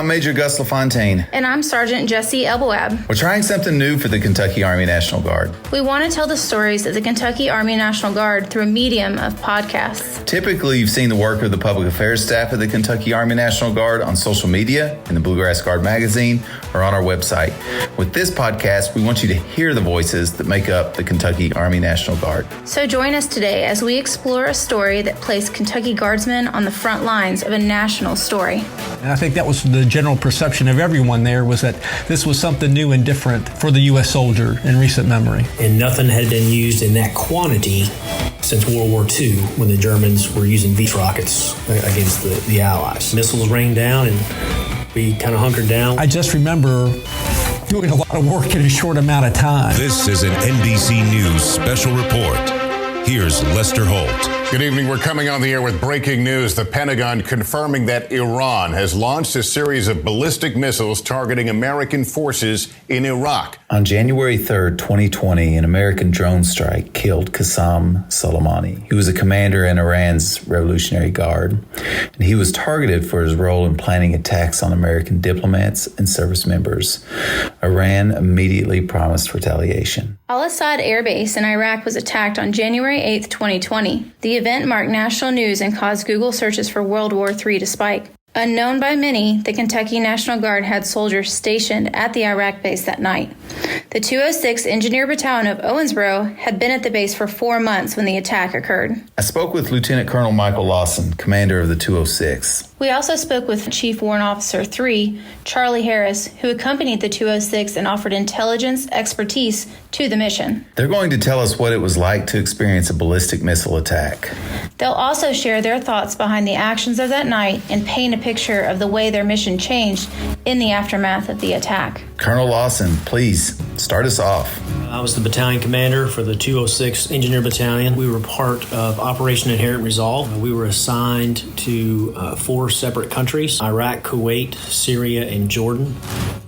I'm Major Gus LaFontaine. And I'm Sergeant Jesse Elboab. We're trying something new for the Kentucky Army National Guard. We want to tell the stories of the Kentucky Army National Guard through a medium of podcasts. Typically, you've seen the work of the public affairs staff of the Kentucky Army National Guard on social media, in the Bluegrass Guard magazine, or on our website. With this podcast, we want you to hear the voices that make up the Kentucky Army National Guard. So join us today as we explore a story that placed Kentucky Guardsmen on the front lines of a national story. And I think that was the general perception of everyone there, was that this was something new and different for the U.S. soldier in recent memory. And nothing had been used in that quantity since World War II, when the Germans were using V rockets against the Allies. Missiles rained down and we kind of hunkered down. I just remember doing a lot of work in a short amount of time. This is an NBC News special report. Here's Lester Holt. Good evening. We're coming on the air with breaking news. The Pentagon confirming that Iran has launched a series of ballistic missiles targeting American forces in Iraq. On January 3rd, 2020, an American drone strike killed Asad Solomoni. He was a commander in Iran's Revolutionary Guard, and he was targeted for his role in planning attacks on American diplomats and service members. Iran immediately promised retaliation. Asad Airbase in Iraq was attacked on January 8th, 2020. The event marked national news and caused Google searches for World War III to spike. Unknown by many, the Kentucky National Guard had soldiers stationed at the Iraq base that night. The 206 Engineer Battalion of Owensboro had been at the base for 4 months when the attack occurred. I spoke with Lieutenant Colonel Michael Lawson, commander of the 206. We also spoke with Chief Warrant Officer 3, Charlie Harris, who accompanied the 206 and offered intelligence expertise to the mission. They're going to tell us what it was like to experience a ballistic missile attack. They'll also share their thoughts behind the actions of that night and paint a picture of the way their mission changed in the aftermath of the attack. Colonel Lawson, please start us off. I was the battalion commander for the 206 Engineer Battalion. We were part of Operation Inherent Resolve. We were assigned to 4 separate countries: Iraq, Kuwait, Syria, and Jordan.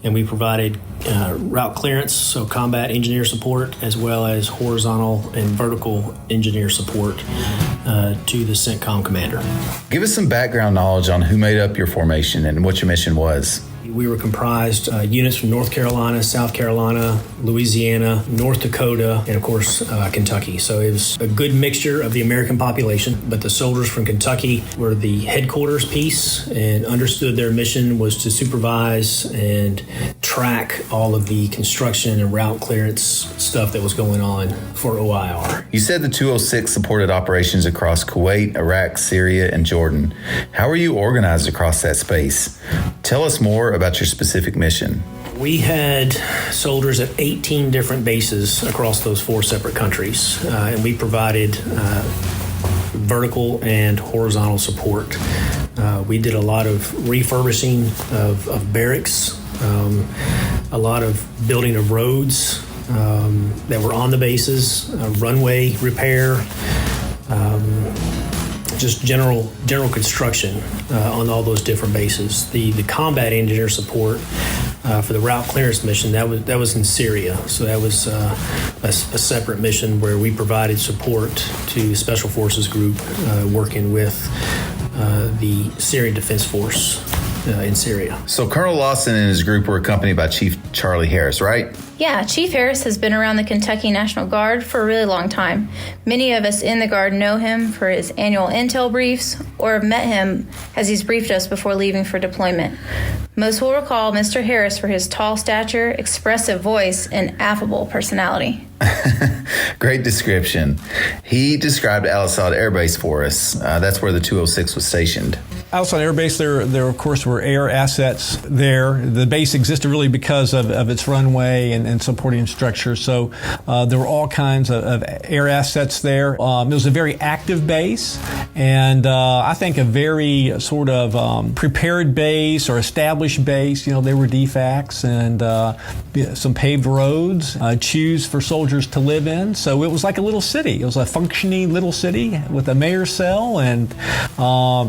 And we provided route clearance, so combat engineer support, as well as horizontal and vertical engineer support to the CENTCOM commander. Give us some background knowledge on who made up your formation and what your mission was. We were comprised units from North Carolina, South Carolina, Louisiana, North Dakota, and of course, Kentucky. So it was a good mixture of the American population, but the soldiers from Kentucky were the headquarters piece and understood their mission was to supervise and track all of the construction and route clearance stuff that was going on for OIR. You said the 206 supported operations across Kuwait, Iraq, Syria, and Jordan. How are you organized across that space? Tell us more about your specific mission. We had soldiers at 18 different bases across those 4 separate countries, and we provided vertical and horizontal support. We did a lot of refurbishing of barracks, a lot of building of roads that were on the bases, runway repair, just general construction on all those different bases. The combat engineer support for the route clearance mission, that was in Syria. So that was a separate mission where we provided support to Special Forces Group working with the Syrian Defense Force in Syria. So Colonel Lawson and his group were accompanied by Chief Charlie Harris, right? Yeah, Chief Harris has been around the Kentucky National Guard for a really long time. Many of us in the Guard know him for his annual intel briefs or have met him as he's briefed us before leaving for deployment. Most will recall Mr. Harris for his tall stature, expressive voice, and affable personality. Great description. He described Asad Airbase for us. That's where the 206 was stationed. Asad Airbase, there of course were air assets there. The base existed really because of its runway and supporting structure. So there were all kinds of air assets there. It was a very active base, and I think a very sort of prepared base or established base. You know, there were DFACs and some paved roads, CHUs for soldiers to live in. So it was like a little city. It was a functioning little city with a mayor's cell and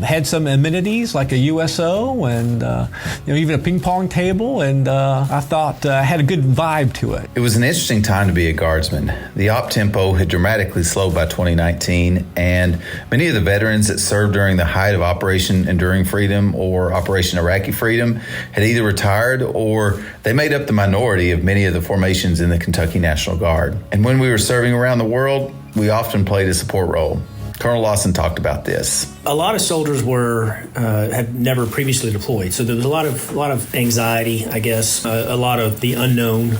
had some amenities amenities like a USO and even a ping pong table, and I thought had a good vibe to it. It was an interesting time to be a guardsman. The op tempo had dramatically slowed by 2019, and many of the veterans that served during the height of Operation Enduring Freedom or Operation Iraqi Freedom had either retired or they made up the minority of many of the formations in the Kentucky National Guard. And when we were serving around the world, we often played a support role. Colonel Lawson talked about this. A lot of soldiers had never previously deployed, so there was a lot of anxiety, I guess, a lot of the unknown.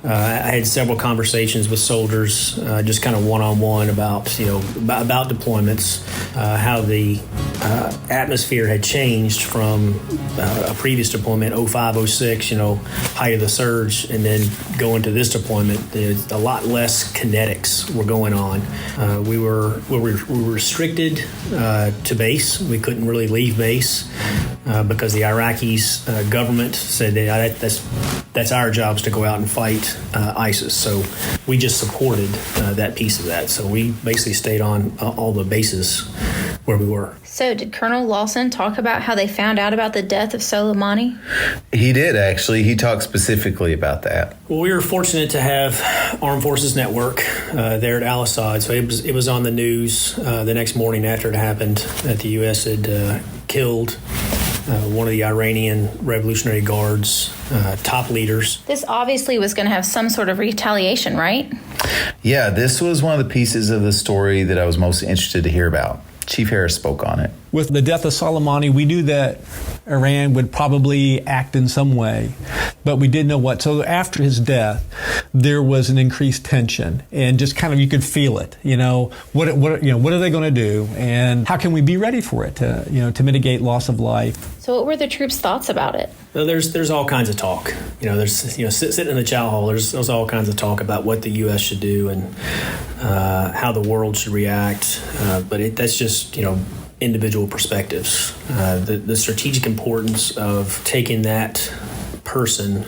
I had several conversations with soldiers, just kind of one-on-one about deployments, how the atmosphere had changed from a previous deployment, 05, 06, height of the surge, and then going to this deployment. A lot less kinetics were going on. We were restricted to base. We couldn't really leave base because the Iraqis government said that's our jobs to go out and fight ISIS. So we just supported that piece of that. So we basically stayed on all the bases where we were. So did Colonel Lawson talk about how they found out about the death of Solomoni? He did, actually. He talked specifically about that. Well, we were fortunate to have Armed Forces Network there at Al-Assad. So it was on the news the next morning after it happened that the U.S. had killed one of the Iranian Revolutionary Guard's top leaders. This obviously was going to have some sort of retaliation, right? Yeah, this was one of the pieces of the story that I was most interested to hear about. Chief Harris spoke on it. With the death of Solomoni, we knew that Iran would probably act in some way, but we didn't know what. So after his death, there was an increased tension, and just kind of you could feel it. What are they going to do, and how can we be ready for it to mitigate loss of life? So what were the troops' thoughts about it? Well, there's all kinds of talk. There's sitting in the chow hall. There's all kinds of talk about what the U.S. should do and how the world should react. But that's just individual perspectives. The strategic importance of taking that person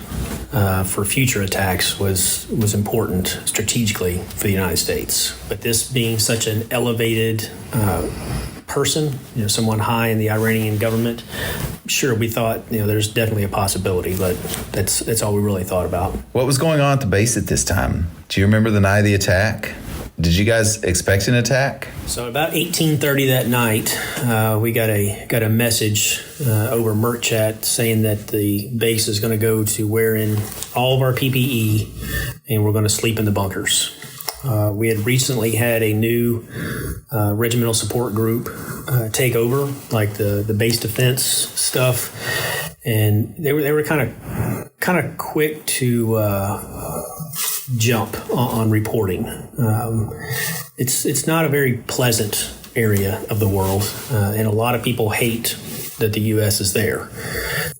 for future attacks was important strategically for the United States. But this being such an elevated person, someone high in the Iranian government, sure, we thought, there's definitely a possibility, but that's all we really thought about. What was going on at the base at this time? Do you remember the night of the attack? Did you guys expect an attack? So about 18:30 that night, we got a message over Merc Chat saying that the base is going to go to wearing all of our PPE and we're going to sleep in the bunkers. We had recently had a new regimental support group take over, like the base defense stuff, and they were kind of quick to jump on reporting. It's not a very pleasant area of the world, and a lot of people hate that the U.S. is there.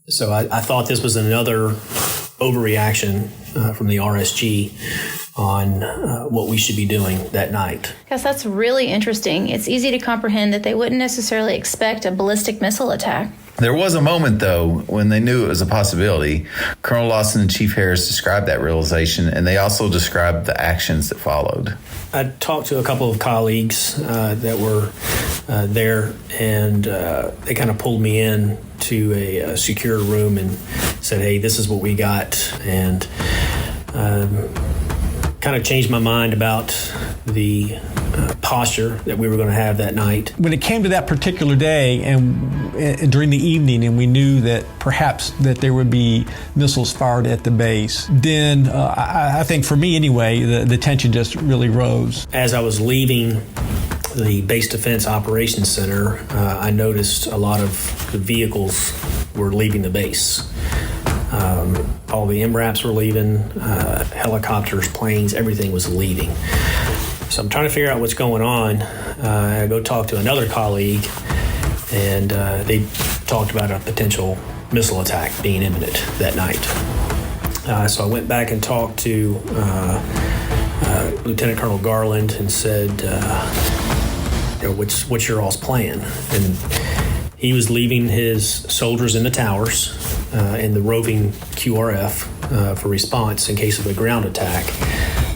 So I thought this was another overreaction from the RSG on what we should be doing that night. Because that's really interesting. It's easy to comprehend that they wouldn't necessarily expect a ballistic missile attack. There was a moment, though, when they knew it was a possibility. Colonel Lawson and Chief Harris described that realization, and they also described the actions that followed. I talked to a couple of colleagues that were there, and they kind of pulled me in to a secure room and said, hey, this is what we got, and kind of changed my mind about the posture that we were going to have that night. When it came to that particular day and during the evening, and we knew that perhaps that there would be missiles fired at the base, then I think for me anyway, the tension just really rose. As I was leaving the Base Defense Operations Center, I noticed a lot of the vehicles were leaving the base. All the MRAPs were leaving, helicopters, planes, everything was leaving. So I'm trying to figure out what's going on. I go talk to another colleague, and they talked about a potential missile attack being imminent that night. So I went back and talked to Lieutenant Colonel Garland and said, what's your all's plan? And he was leaving his soldiers in the towers in the roving QRF for response in case of a ground attack.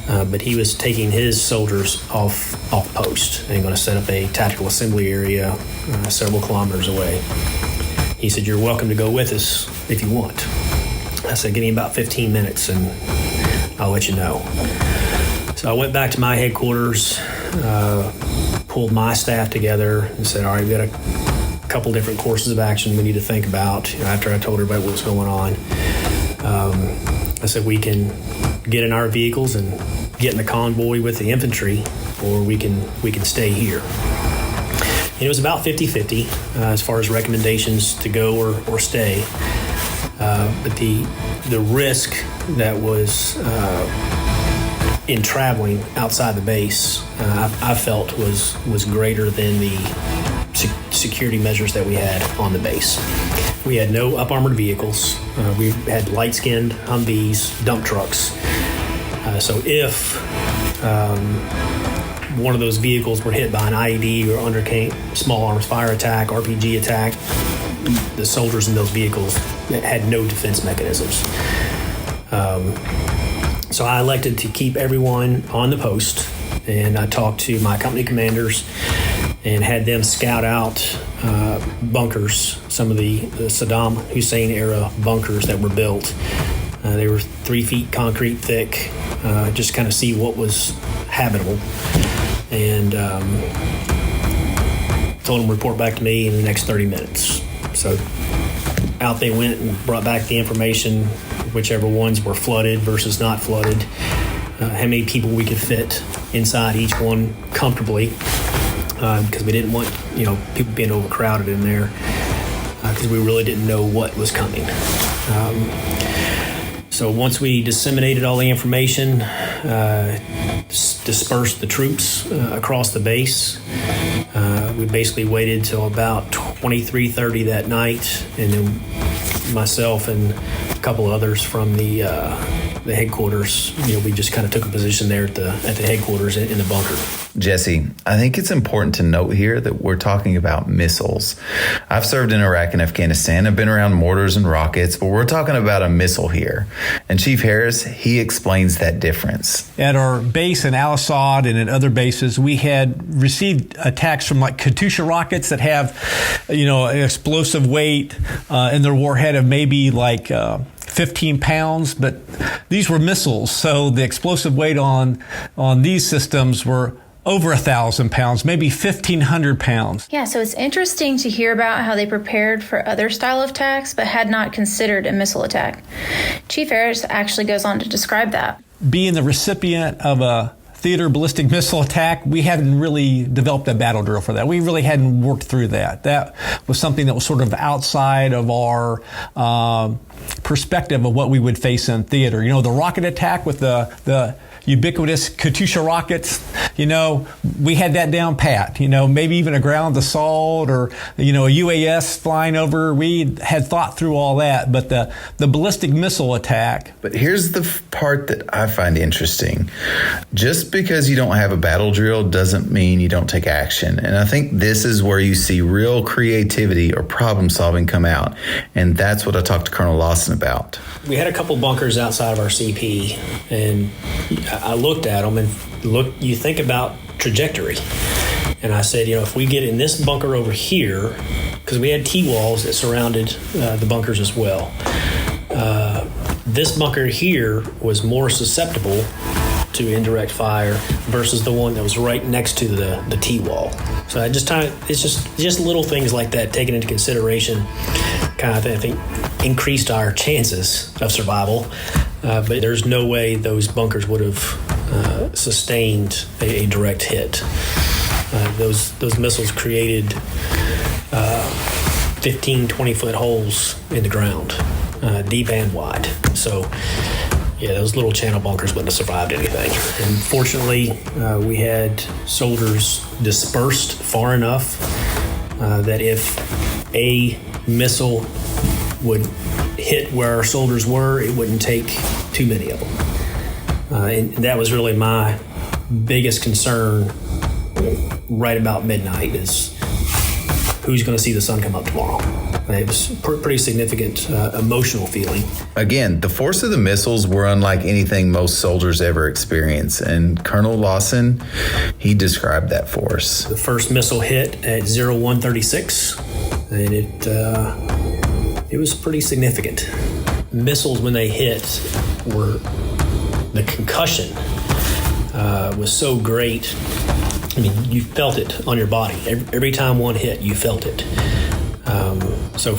but he was taking his soldiers off post and going to set up a tactical assembly area several kilometers away. He said, "You're welcome to go with us if you want." I said, "Give me about 15 minutes and I'll let you know." So I went back to my headquarters, pulled my staff together and said, "All right, we've got a couple different courses of action we need to think about." After I told everybody what was going on, I said, "We can get in our vehicles and get in the convoy with the infantry, or we can stay here." And it was about 50-50 as far as recommendations to go or stay. But the risk that was in traveling outside the base, I felt was greater than the security measures that we had on the base. We had no up-armored vehicles. We had light-skinned Humvees, dump trucks. So if one of those vehicles were hit by an IED or undercame small arms fire attack, RPG attack, the soldiers in those vehicles had no defense mechanisms. So I elected to keep everyone on the post, and I talked to my company commanders and had them scout out bunkers, some of the Saddam Hussein era bunkers that were built. They were 3 feet concrete thick, just kind of see what was habitable. And told them to report back to me in the next 30 minutes. So out they went and brought back the information, whichever ones were flooded versus not flooded, how many people we could fit inside each one comfortably, because we didn't want people being overcrowded in there, because we really didn't know what was coming. So once we disseminated all the information, dispersed the troops across the base, we basically waited till about 23:30 that night, and then myself and a couple others from the headquarters, we just kind of took a position there at the headquarters in the bunker. Jesse, I think it's important to note here that we're talking about missiles. I've served in Iraq and Afghanistan. I've been around mortars and rockets, but we're talking about a missile here. And Chief Harris, he explains that difference. At our base in Al-Assad and at other bases, we had received attacks from like Katyusha rockets that have, an explosive weight in their warhead of maybe like 15 pounds, but these were missiles. So the explosive weight on these systems were over 1,000 pounds, maybe 1,500 pounds. Yeah, so it's interesting to hear about how they prepared for other style of attacks, but had not considered a missile attack. Chief Harris actually goes on to describe that. Being the recipient of a theater ballistic missile attack, we hadn't really developed a battle drill for that. We really hadn't worked through that. That was something that was sort of outside of our perspective of what we would face in theater. The rocket attack with the ubiquitous Katyusha rockets, we had that down pat. Maybe even a ground assault or, a UAS flying over. We had thought through all that, but the ballistic missile attack. But here's the part that I find interesting. Just because you don't have a battle drill doesn't mean you don't take action. And I think this is where you see real creativity or problem solving come out. And that's what I talked to Colonel Lawson about. We had a couple bunkers outside of our CP, and I looked at them and you think about trajectory. And I said, if we get in this bunker over here, because we had T-walls that surrounded the bunkers as well, this bunker here was more susceptible to indirect fire versus the one that was right next to the T-wall. So it's just little things like that taken into consideration, kind of, I think, increased our chances of survival. But there's no way those bunkers would have sustained a direct hit. Those missiles created 15, 20-foot holes in the ground, deep and wide. So, those little channel bunkers wouldn't have survived anything. And fortunately, we had soldiers dispersed far enough that if a missile would hit where our soldiers were, it wouldn't take too many of them. And that was really my biggest concern right about midnight, is who's going to see the sun come up tomorrow. It was pretty significant emotional feeling. Again, the force of the missiles were unlike anything most soldiers ever experienced, and Colonel Lawson, he described that force. The first missile hit at 0136, and it was pretty significant. Missiles, when they hit, the concussion was so great. I mean, you felt it on your body. Every time one hit, you felt it. So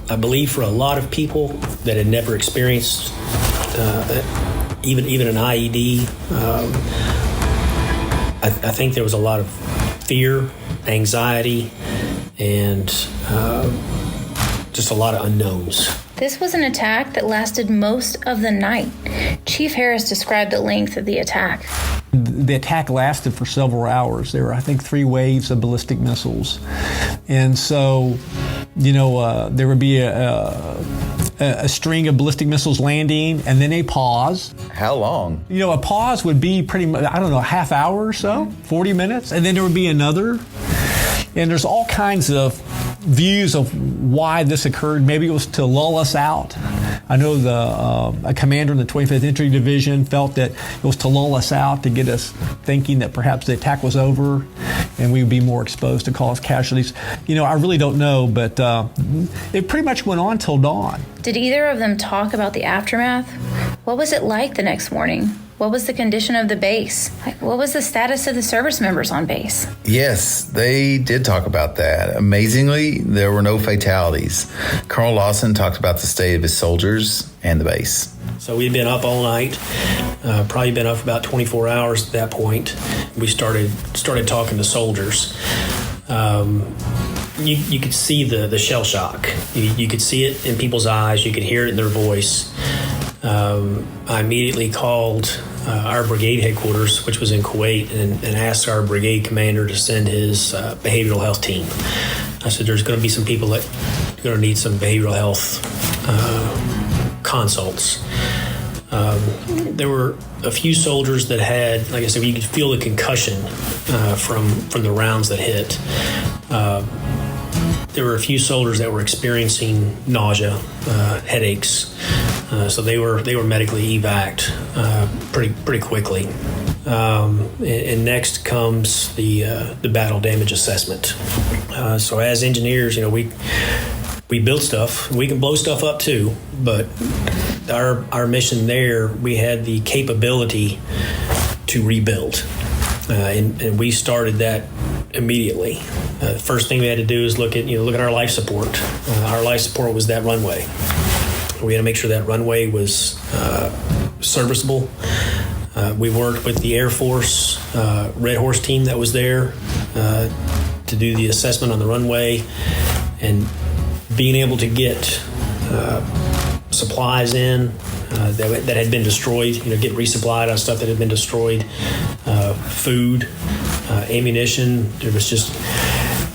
I believe for a lot of people that had never experienced even an IED, I think there was a lot of fear, anxiety, and just a lot of unknowns. This was an attack that lasted most of the night. Chief Harris described the length of the attack. The attack lasted for several hours. There were, I think, 3 waves of ballistic missiles. And so, there would be a string of ballistic missiles landing and then a pause. How long? A pause would be pretty much, a half hour or so, 40 minutes. And then there would be another. And there's all kinds of views of why this occurred. Maybe it was to lull us out. I know a commander in the 25th Infantry Division felt that it was to lull us out, to get us thinking that perhaps the attack was over and we would be more exposed to cause casualties. I really don't know, but it pretty much went on till dawn. Did either of them talk about the aftermath? What was it like the next morning? What was the condition of the base? What was the status of the service members on base? Yes, they did talk about that. Amazingly, there were no fatalities. Colonel Lawson talked about the state of his soldiers and the base. So we'd been up all night, probably been up for about 24 hours at that point. We started talking to soldiers. You could see the shell shock. You could see it in people's eyes. You could hear it in their voice. I immediately called our brigade headquarters, which was in Kuwait, and asked our brigade commander to send his behavioral health team. I said, there's going to be some people that are going to need some behavioral health consults. There were a few soldiers that had, like I said, you could feel the concussion from the rounds that hit. There were a few soldiers that were experiencing nausea, headaches, so they were medically evac'd pretty quickly. And next comes the battle damage assessment. So as engineers, we build stuff. We can blow stuff up too, but our mission there, we had the capability to rebuild, and we started that immediately. First thing we had to do is look at our life support. Our life support was that runway. We had to make sure that runway was serviceable. We worked with the Air Force Red Horse team that was there to do the assessment on the runway, and being able to get supplies in that had been destroyed, get resupplied on stuff that had been destroyed, food, ammunition. There was just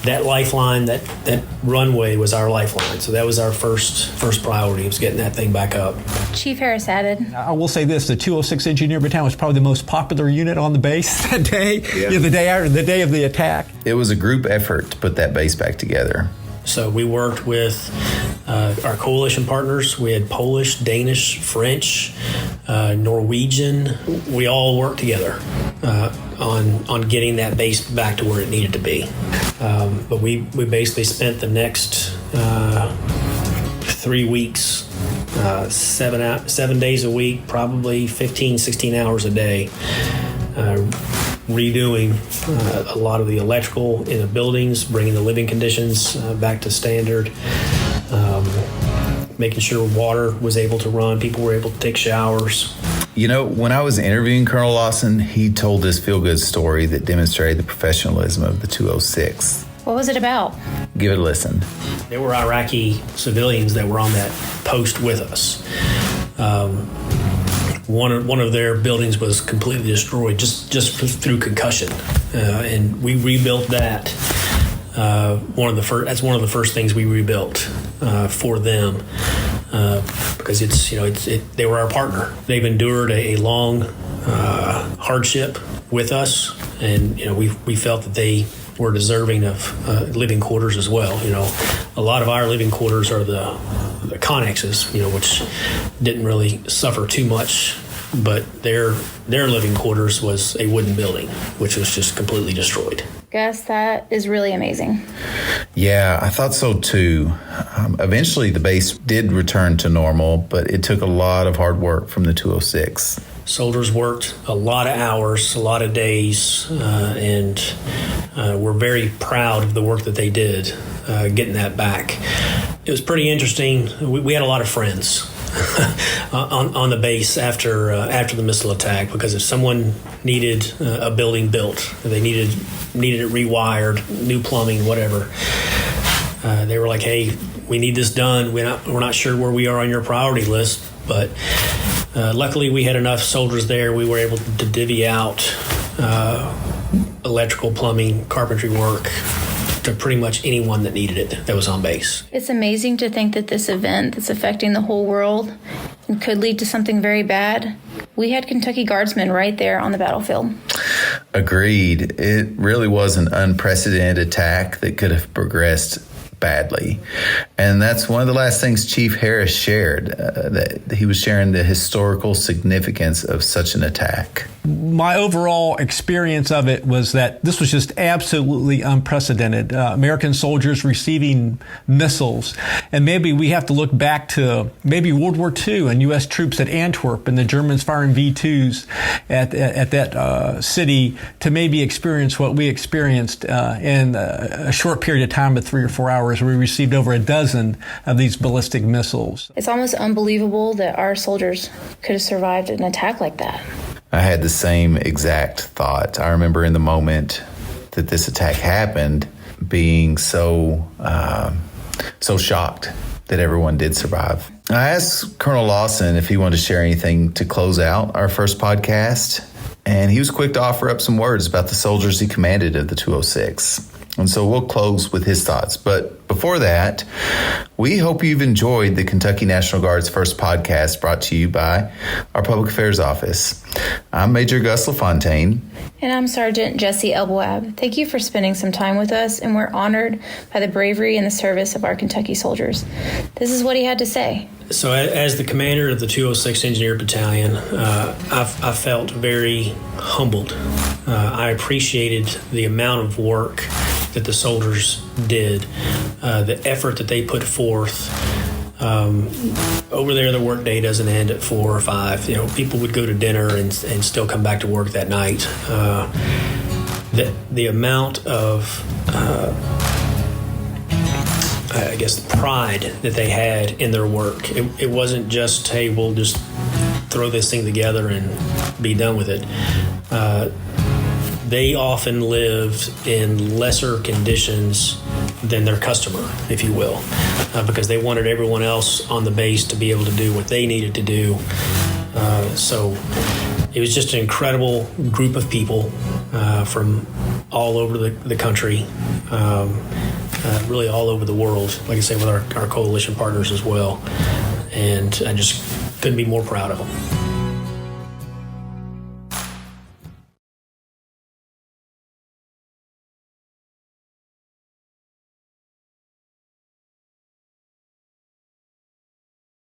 that lifeline, that runway was our lifeline. So that was our first priority, was getting that thing back up. Chief Harris added, I will say this, the 206 Engineer Battalion was probably the most popular unit on the base that day, the day of the attack. It was a group effort to put that base back together. So we worked with our coalition partners. We had Polish, Danish, French, Norwegian. We all worked together on getting that base back to where it needed to be. But we basically spent the next 3 weeks, 7 days a week, probably 15, 16 hours a day, redoing a lot of the electrical in the buildings, bringing the living conditions back to standard, making sure water was able to run, people were able to take showers. When I was interviewing Colonel Lawson, he told this feel-good story that demonstrated the professionalism of the 206. what was it about? Give it a listen. There were Iraqi civilians that were on that post with us. One of their buildings was completely destroyed just through concussion, and we rebuilt that. That's one of the first things we rebuilt for them, because they were our partner. They've endured a long hardship with us, and we felt that they were deserving of living quarters as well. A lot of our living quarters are the connexes, which didn't really suffer too much, but their living quarters was a wooden building, which was just completely destroyed. Gus, that is really amazing. Yeah, I thought so too. Eventually, the base did return to normal, but it took a lot of hard work from the 206. Soldiers worked a lot of hours, a lot of days, and we're very proud of the work that they did getting that back. It was pretty interesting. We had a lot of friends on the base after the missile attack, because if someone needed a building built, they needed it rewired, new plumbing, whatever, they were like, "Hey, we need this done. We're not sure where we are on your priority list," but luckily we had enough soldiers there. We were able to divvy out electrical, plumbing, carpentry work to pretty much anyone that needed it that was on base. It's amazing to think that this event that's affecting the whole world and could lead to something very bad, we had Kentucky Guardsmen right there on the battlefield. Agreed. It really was an unprecedented attack that could have progressed badly. And that's one of the last things Chief Harris shared, that he was sharing the historical significance of such an attack. My overall experience of it was that this was just absolutely unprecedented. American soldiers receiving missiles. And maybe we have to look back to maybe World War II and U.S. troops at Antwerp and the Germans firing V-2s at that city to maybe experience what we experienced in a short period of time of 3 or 4 hours. We received over a dozen of these ballistic missiles. It's almost unbelievable that our soldiers could have survived an attack like that. I had the same exact thought. I remember in the moment that this attack happened being so shocked that everyone did survive. I asked Colonel Lawson if he wanted to share anything to close out our first podcast, and he was quick to offer up some words about the soldiers he commanded of the 206. And so we'll close with his thoughts. But before that, we hope you've enjoyed the Kentucky National Guard's first podcast brought to you by our Public Affairs Office. I'm Major Gus LaFontaine. And I'm Sergeant Jesse Elboab. Thank you for spending some time with us, and we're honored by the bravery and the service of our Kentucky soldiers. This is what he had to say. So as the commander of the 206 Engineer Battalion, I felt very humbled. I appreciated the amount of work that the soldiers did, the effort that they put forth. Over there, the workday doesn't end at 4 or 5. People would go to dinner and still come back to work that night. The amount of pride that they had in their work. It wasn't just, hey, we'll just throw this thing together and be done with it. They often lived in lesser conditions than their customer, if you will, because they wanted everyone else on the base to be able to do what they needed to do. So it was just an incredible group of people from all over the country, really all over the world, like I say, with our coalition partners as well. And I just couldn't be more proud of them.